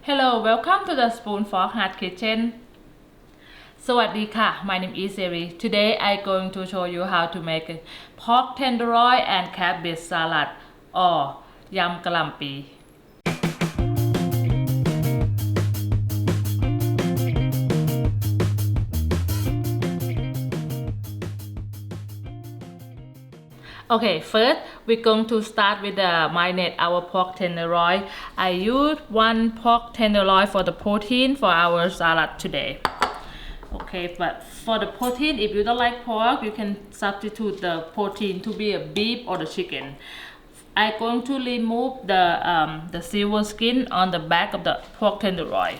Hello, welcome to the Spoon Fork Heart Kitchen. สวัสดีค่ะ My name is Siri. Today I'm going to show you how to make a pork tenderloin and cabbage salad or ยำกะหล่ำปี Okay, first we're going to start with the marinate our pork tenderloin. I use 1 pork tenderloin for the protein for our salad today. Okay, but for the protein, if you don't like pork, you can substitute the protein to be a beef or the chicken. I'm going to remove the silver skin on the back of the pork tenderloin.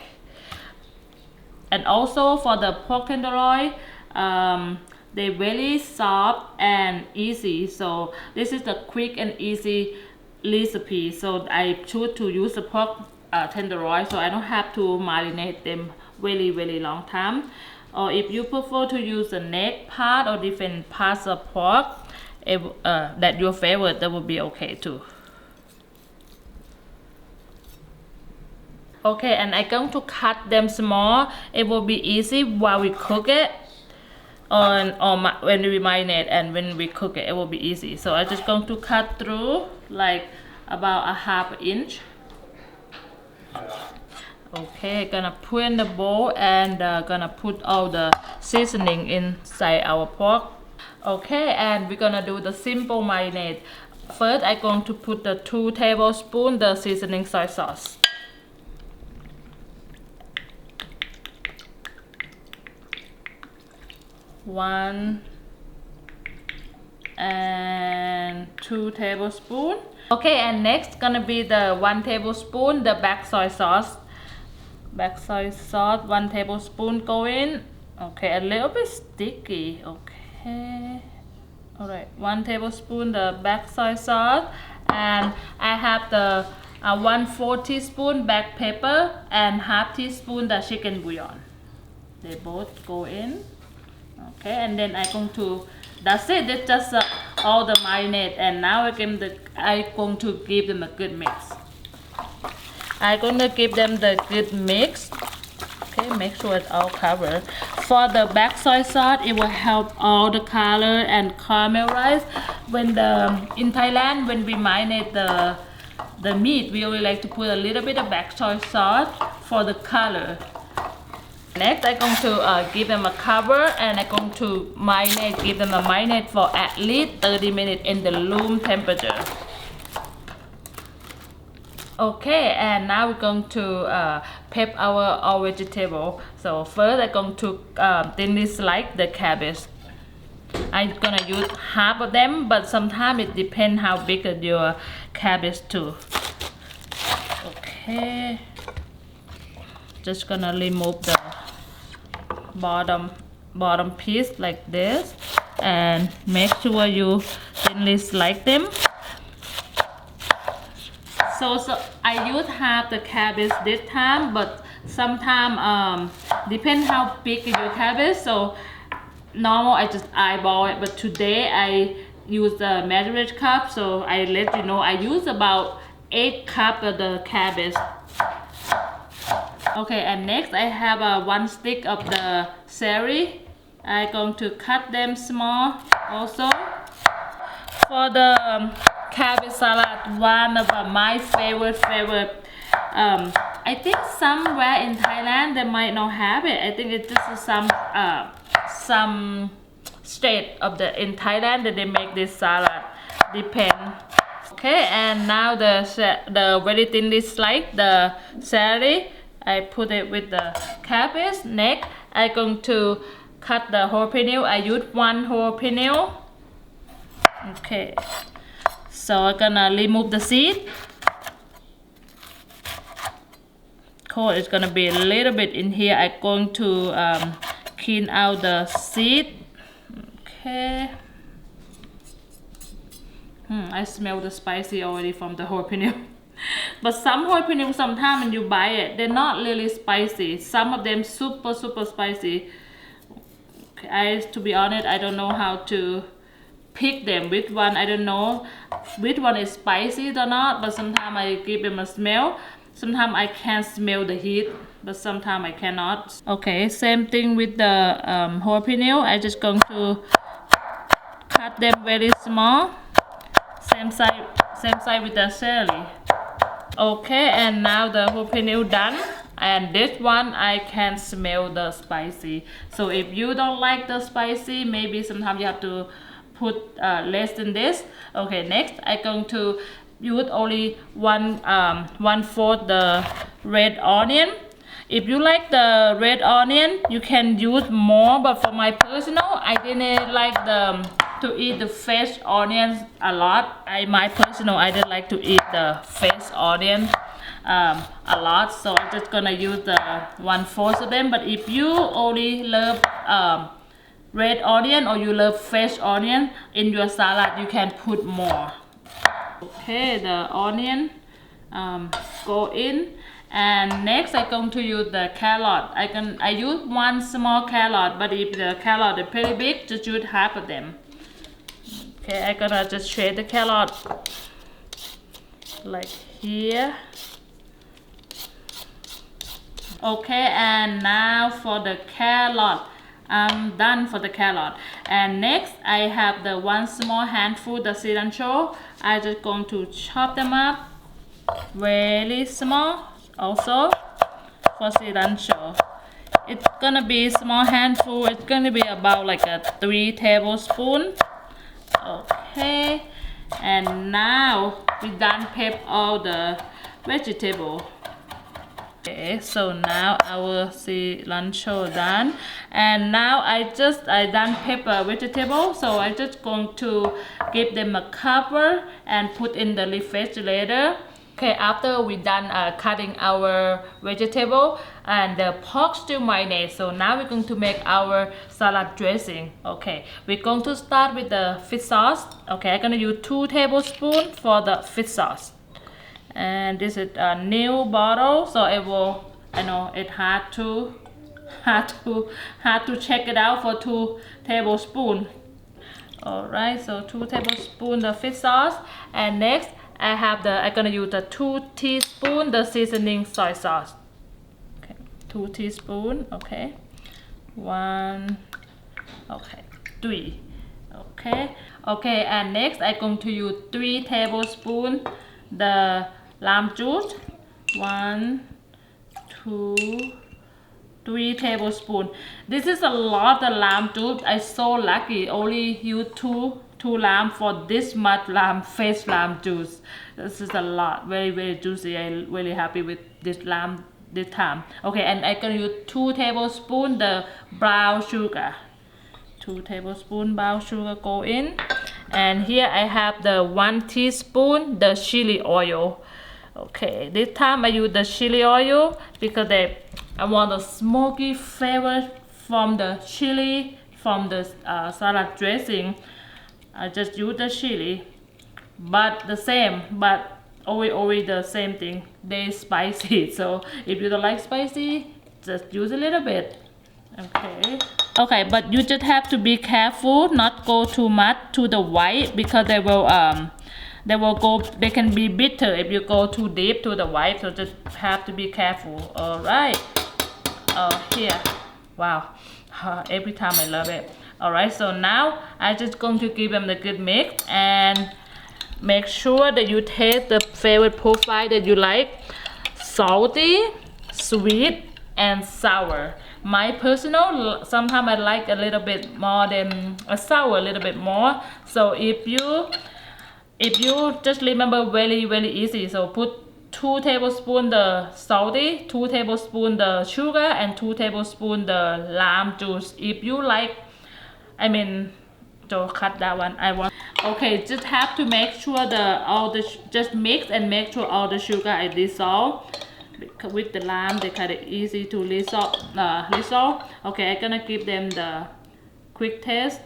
And also for the pork tenderloin, they're very soft and easy. So this is the quick and easy recipe. So I choose to use the pork tenderloin, so I don't have to marinate them very long time. Or if you prefer to use the neck part or different parts of pork that your favorite, that would be okay too. Okay, and I'm going to cut them small. It will be easy while we cook it, or when we marinate and when we cook it, it will be easy. So I'm just going to cut through like about a ½ inch. Okay, gonna put in the bowl and gonna put all the seasoning inside our pork. Okay, and we're gonna do the simple marinade. First, I'm going to put the 2 tablespoons the seasoning soy sauce. 1 and 2 tablespoons. Okay, and next gonna be the 1 tablespoon the black soy sauce. 1 tablespoon go in. Okay, a little bit sticky. Okay, all right, 1 tablespoon the black soy sauce, and I have the 1/4 teaspoon black pepper and ½ teaspoon the chicken bouillon. They both go in. Okay, and then I'm going to, that's it, that's just all the marinade, and now I'm going to give them a good mix. I'm going to give them the good mix. Okay, make sure it's all covered. For the black soy sauce, it will help all the color and caramelize. In Thailand, when we marinate the meat, we only like to put a little bit of black soy sauce for the color. Next, I'm going to give them a cover, and I'm going to give them a marinade for at least 30 minutes in the room temperature. Okay, and now we're going to prep our vegetable. So first, I'm going to thinly slice the cabbage. I'm gonna use half of them, but sometimes it depends how big is your cabbage too. Okay, just gonna remove the bottom piece like this, and make sure you thinly slice them. So I use half the cabbage this time, but sometimes depends how big is your cabbage. So normal I just eyeball it, but today I use the measuring cup, so I let you know I use about 8 cups of the cabbage. Okay, and next I have 1 stick of the celery. I'm going to cut them small also. For the cabbage salad, one of my favorite, I think somewhere in Thailand they might not have it. I think it's just some state in Thailand that they make this salad, depend. Okay, and now the very thinly sliced the celery, I put it with the cabbage. Next, I'm going to cut the jalapeno. I use 1 jalapeno. Okay, so I'm gonna remove the seed. Cool, it's gonna be a little bit in here. I'm going to clean out the seed. Okay. I smell the spicy already from the jalapeno. But some jalapeno, sometimes when you buy it, they're not really spicy. Some of them super spicy. Okay, to be honest, I don't know how to pick them, which one, I don't know which one is spicy or not, but sometimes I give them a smell. sometimes I can smell the heat, but sometimes I cannot. Okay, same thing with the jalapeno. I just going to cut them very small. Same size with the celery. Okay, and now the jalapeno done. And this one I can smell the spicy. So if you don't like the spicy, maybe sometimes you have to put less than this. Okay, next I'm going to use only one fourth the red onion. If you like the red onion, you can use more, but for my personal, I didn't like to eat the fresh onions a lot. I didn't like to eat the fresh onion a lot, so I'm just gonna use the 1/4 of them. But if you only love red onion or you love fresh onion in your salad, you can put more. Okay, the onion go in. And next I'm going to use the carrot. I use one small carrot, but if the carrot is pretty big, just use half of them. Okay, I'm gonna just shade the carrot like here. Okay, and now for the carrot, I'm done for the carrot. And next I have the one small handful the cilantro. I'm just going to chop them up very small. Also for cilantro, it's gonna be small handful. It's gonna be about like a 3 tablespoons. Okay, and now we done prep all the vegetable. Okay, so now our cilantro done, and now I done pepper vegetable, so I just going to give them a cover and put in the refrigerator. Okay, after we done cutting our vegetable and the pork stew marinade, so now we're going to make our salad dressing. Okay, we're going to start with the fish sauce. Okay, I'm gonna use 2 tablespoons for the fish sauce. And this is a new bottle, so I know it's hard to check it out for 2 tablespoons. Alright, so 2 tablespoons of fish sauce, and next I'm gonna use the 2 teaspoons the seasoning soy sauce. Okay, 2 teaspoons. Okay, 1. Okay, 3. Okay, and next I'm going to use 3 tablespoons the lime juice. 1, 2, 3 tablespoons. This is a lot of lime juice. I'm so lucky. Only use two lime for this much fresh lime juice. This is a lot. Very, very juicy. I'm really happy with this lime this time. Okay, and I'm gonna use 2 tablespoons the brown sugar. 2 tablespoons brown sugar go in. And here I have the 1 teaspoon the chili oil. Okay, this time I use the chili oil because I want the smoky flavor from the chili from the salad dressing. I just use the chili, but always the same thing. They spicy, so if you don't like spicy, just use a little bit. Okay, but you just have to be careful not go too much to the white, because they can be bitter if you go too deep to the white, so just have to be careful. Alright, here, wow, every time I love it. Alright, so now I'm just going to give them the good mix and make sure that you taste the favorite profile that you like: salty, sweet, and sour. My personal, sometimes I like a little bit more than a sour, a little bit more. So if you just remember very, very easy, so put 2 tablespoons the salty, 2 tablespoons the sugar, and 2 tablespoons the lime juice. If you like, so cut that one. Okay, just have to make sure just mix and make sure all the sugar is dissolved. With the lime, they kind of easy to dissolve. Okay, I'm gonna give them the quick taste.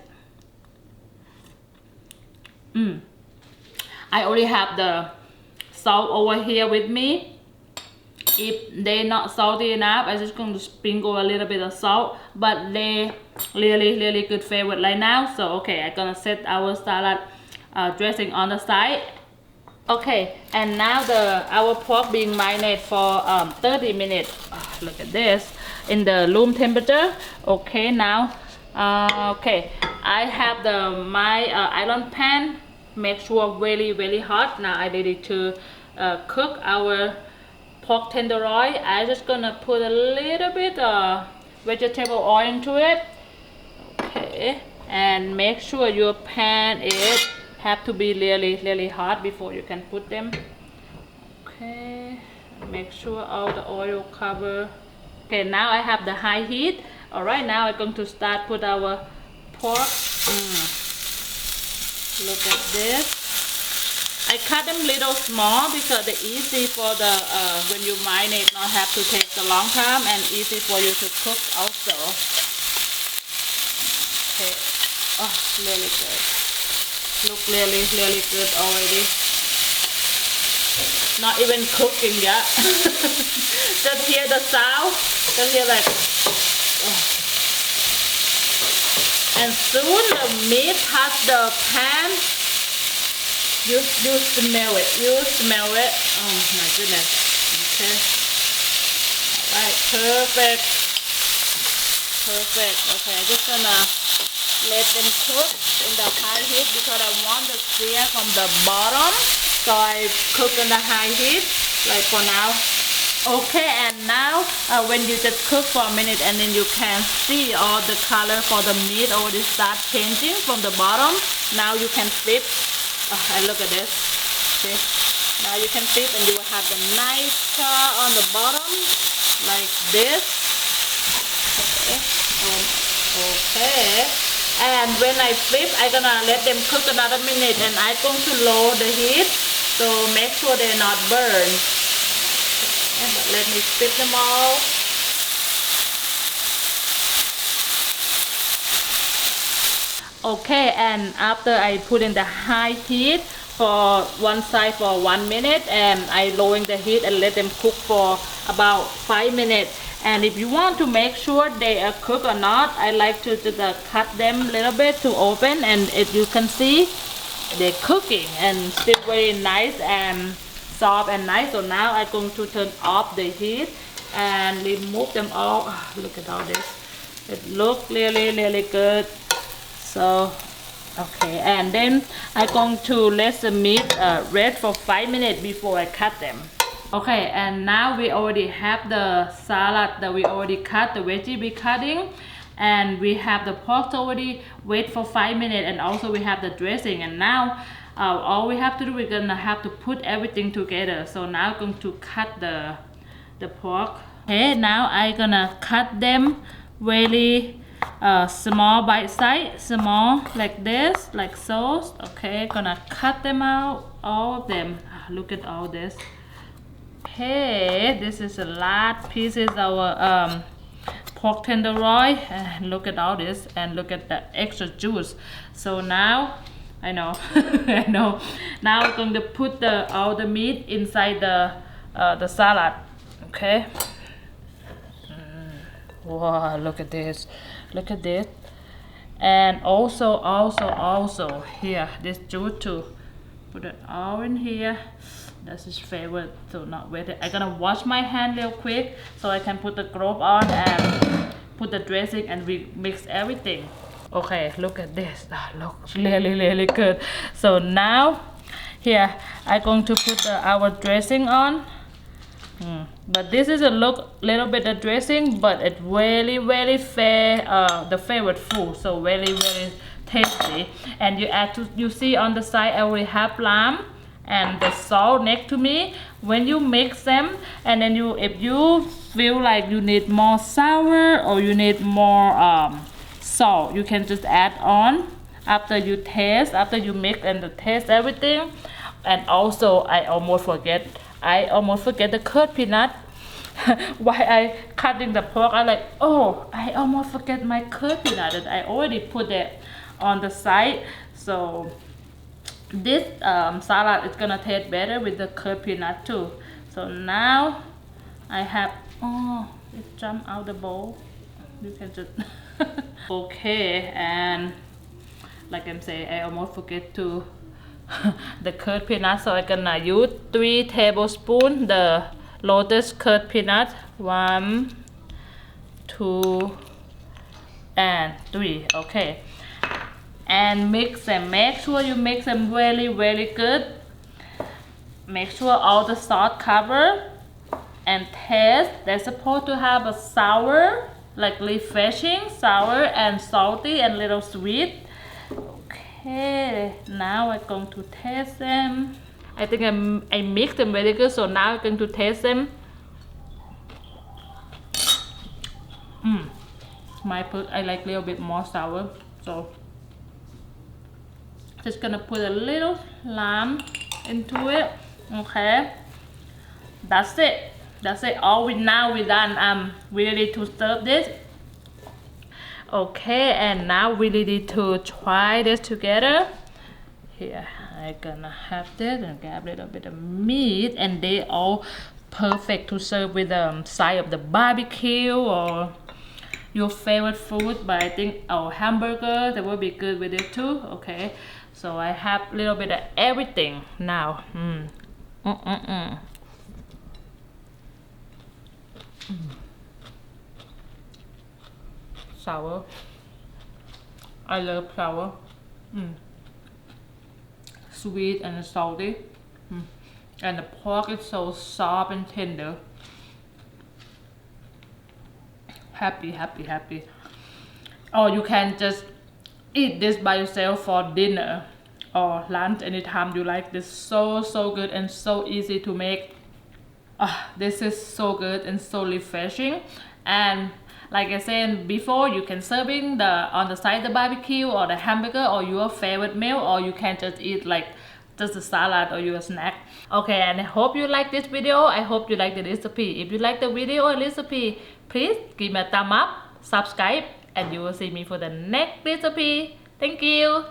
I already have the salt over here with me. If they're not salty enough, I'm just going to sprinkle a little bit of salt, but they really, really good flavor right now. So okay, I'm gonna set our salad dressing on the side. Okay, and now our pork being marinated for 30 minutes. Look at this in the room temperature. Okay, now okay, I have my iron pan. Make sure really hot. Now I ready to cook our pork tenderloin. I just gonna put a little bit vegetable oil into it. Okay, and make sure your pan is have to be really hot before you can put them. Okay, make sure all the oil cover. Okay, now I have the high heat. All right, now I'm going to start put our pork. Look at this. I cut them little small because they're easy for the when you marinate, not have to take a long time, and easy for you to cook also. Okay, oh, really good. Look really good already. Not even cooking yet. Just hear the sound. Just hear like. Oh. And soon the meat touch the pan. You smell it. You smell it. Oh my goodness. Okay. Alright, perfect. Perfect. Okay, I'm just gonna let them cook in the high heat because I want the sear from the bottom. So I cook in the high heat, like for now. Okay, and now when you just cook for a minute and then you can see all the color for the meat already start changing from the bottom. Now you can flip. And look at this. See? Now you can flip and you will have the nice char on the bottom, like this. Okay. Okay. And when I flip, I'm gonna let them cook another minute, and I'm going to lower the heat, so make sure they're not burned. Okay, but let me flip them all. Okay, and after I put in the high heat for one side for 1 minute, and I lowering the heat and let them cook for about 5 minutes. And if you want to make sure they are cooked or not, I like to just cut them a little bit to open, and if you can see, they're cooking and still very nice and soft and nice. So now I'm going to turn off the heat and remove them all. Oh, look at all this. It looks really good. So okay, and then I'm going to let the meat rest for 5 minutes before I cut them. Okay, and now we already have the salad that we already cut, the veggie we cutting, and we have the pork already wait for 5 minutes, and also we have the dressing. And now all we have to do, we're gonna have to put everything together. So now I'm going to cut the pork. Okay, now I'm gonna cut them really small bite size, small like this, like so. Okay, gonna cut them out, all of them. Look at all this. Okay, this is a large pieces our pork tenderloin, and look at all this, and look at the extra juice. So now I know I know now I'm going to put all the meat inside the salad. Okay. Wow, look at this, look at this. And also here, this juice too, put it all in here. That's his favorite, so not wet it. I'm gonna wash my hand real quick so I can put the glove on and put the dressing, and we mix everything. Okay, look at this. That looks really good. So now here I'm going to put our dressing on. But this is a little bit of dressing, but it's very fair, the favorite food, so very tasty. And you see on the side I already have lime and the salt next to me. When you mix them, and then if you feel like you need more sour or you need more salt, you can just add on after you taste, after you mix and taste everything. And also I almost forget the curd peanut. While I cutting the pork, I like, oh, I almost forget my curd peanut, and I already put it on the side. So this salad is gonna taste better with the curd peanut too. So now I have, oh, it jumped out the bowl. You can just okay, and like I'm saying, I almost forget to the curd peanut. So I'm gonna use 3 tablespoons the lotus curd peanut. 1, 2, and 3. Okay, and mix them. Make sure you mix them very good. Make sure all the salt cover, and taste. They're supposed to have a sour, like refreshing, sour and salty and little sweet. Okay, now I'm going to taste them. I think I mixed them very good, so now I'm going to taste them. I like a little bit more sour, so just gonna put a little lime into it. Okay, that's it. That's it. Now we're done. We ready to serve this. Okay, and now we ready to try this together. Here, I'm gonna have this and grab a little bit of meat, and they all perfect to serve with the side of the barbecue or your favorite food. But I think our hamburger, that will be good with it too. Okay, so I have a little bit of everything now. Sour. I love sour. Sweet and salty. And the pork is so soft and tender. Happy. Or you can just eat this by yourself for dinner or lunch anytime you like. This so good and so easy to make. This is so good and so refreshing. And like I said before, you can serving on the side the barbecue or the hamburger or your favorite meal, or you can just eat like just a salad or your snack. Okay, and I hope you like this video. I hope you like the recipe. If you like the video or recipe, please give me a thumb up, subscribe, and you will see me for the next recipe. Thank you.